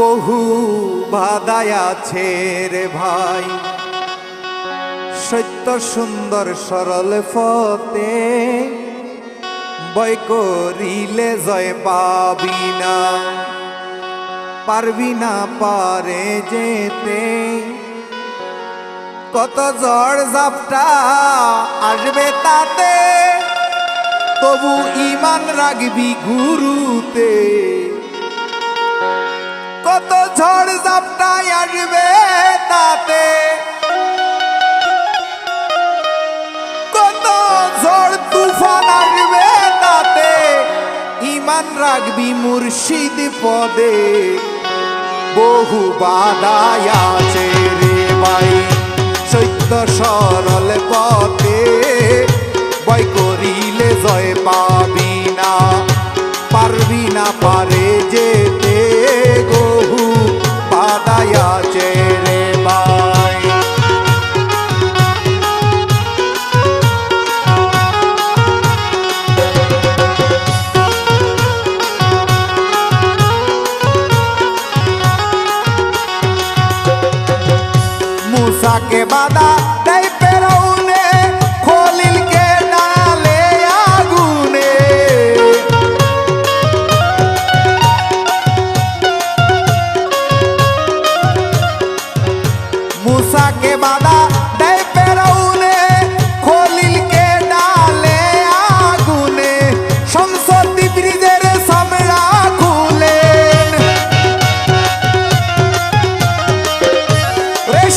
বহু বাধায় আছে রে ভাই, সত্য সুন্দর সরল পথে বয় করিলে জয় পাবি না, পারবি না পারে যেতে। কত ঝড় ঝাপটা আসবে তাতে, তবু ঈমান রাখবি গুরুতে। কত ঝড় ঝাপটা আসবে তাতে, কত ঝড় তুফান আসবে তাতে, ঈমান রাখবি মুর্শিদ পদে। বহু বাধায় আছে রে ভাই, সত্য সরল পথে বয় করিলে জয় পাবি না, পারবি না পারে যেতে। বহু বাধায় আছে রে ভাই। मूसाके बाधा दई पेरौने, खलील के डाले आगुने। मूसाके बाधा दई पेरौने, खलील के डाले आगुने। शमसती ब्रिजेर समरा खुलेन,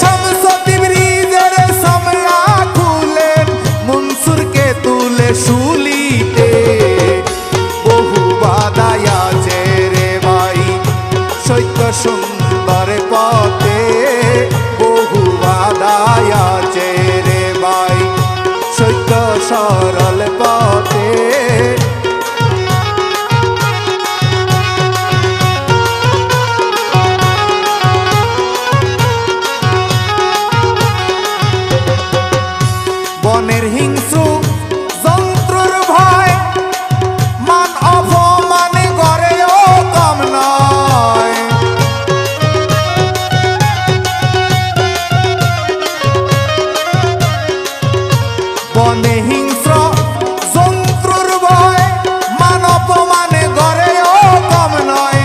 शमसती ब्रिजेर समरा खुलेन। मनसूर के तुले शुलिते, बहु बाधाय आछे रे भाई, सत्य सुंदर पथे बहु बाधाय आछे रे भाई, सत्य सरल पथे। বনের হিংস্র যন্ত্রর ভয়, মান অপমানে গড়েও কম নয়। বনে হিংস্র যন্ত্রর ভয়, মান অপমানে গড়েও কম নয়।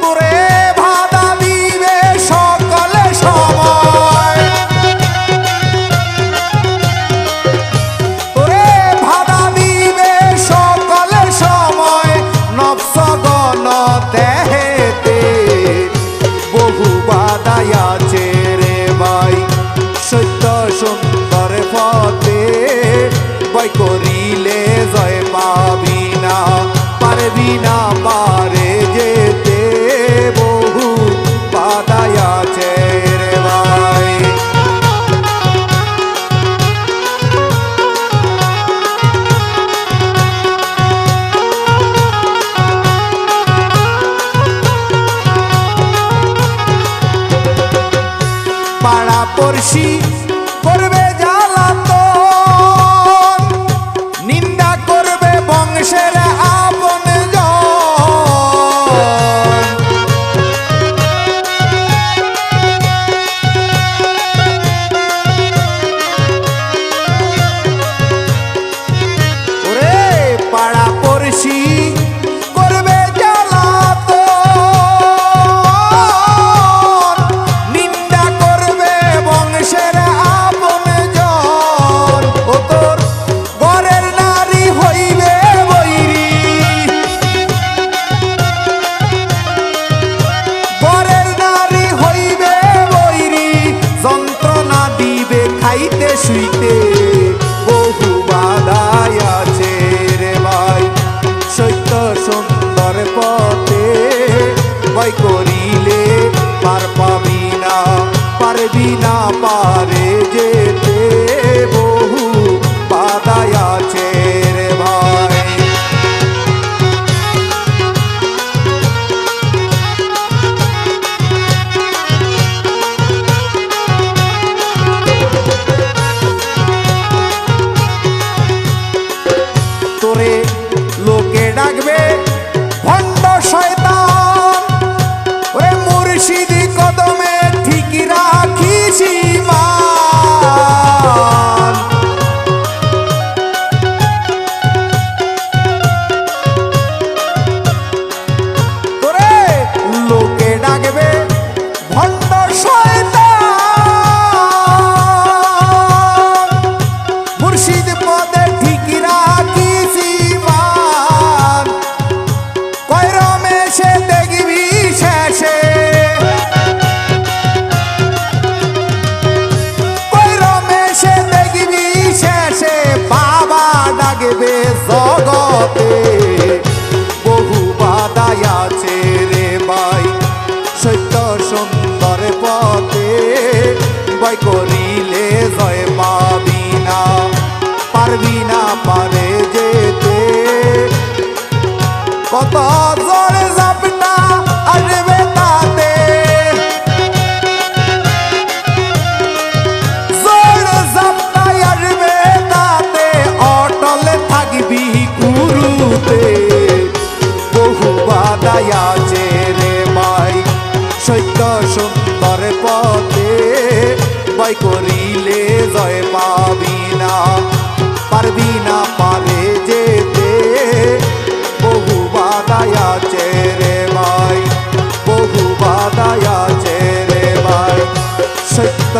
তোরে বাধা দিবে সকলে সময়, দেহেতে। বহু বাধায় আছে রে ভাই, সত্য সুন্দর পথে বয় করিলে জয় পাবি না, পারবি না পারে যেতে। বহু বাধায় আছে রে ভাই। পাড়া পড়শি করবে জ্বালাতন, নিন্দা করবে বংশের আপনজন। ওরে পাড়া পড়শি করবে জ্বালাতন, নিন্দা করবে বংশের আপনজন। ও তোর ঘরের নারী হইবে বৈরী, ঘরের নারী হইবে বৈরী। যন্ত্রণা দিবে খাইতে শুইতে, বহু বাধায় আছে রে ভাই, সত্য সুন্দর পথে বয় করিলে পার পাবি না, পারবি না পারে যেতে। বহু বাধায় আছে রে ভাই। মুর্শিদি কদমে ঠিক রাখিস ঈমান। তোরে লোকে ডাকবে ভণ্ড শয়তান, মুর্শিদ পদে ঠিক রাখিস ঈমান। কয় রমেশে দেখবি শেষে, কয় রমেশে দেখবি শেষে বাবা ডাকবে জগতে। বহু বাধাই আছে রে ভাই সত্য সুন্দর পথে, ভয় করিলে জয় পাবি না, পারবি না পারে যেতে। কত জোরে ঝাপটা আসবে তাতে, জোরে ঝাপটা আসবে তাতে, অটলে থাকবি গুরুতে। বহু বাধাই আছে রে ভাই সত্য সুন্দর পথে, ভয় করিলে জয় পাবি না, পারবি না পারে যেতে। বহু বাধাই আছে রে ভাই, বহু বাধাই আছে রে ভাই সত্য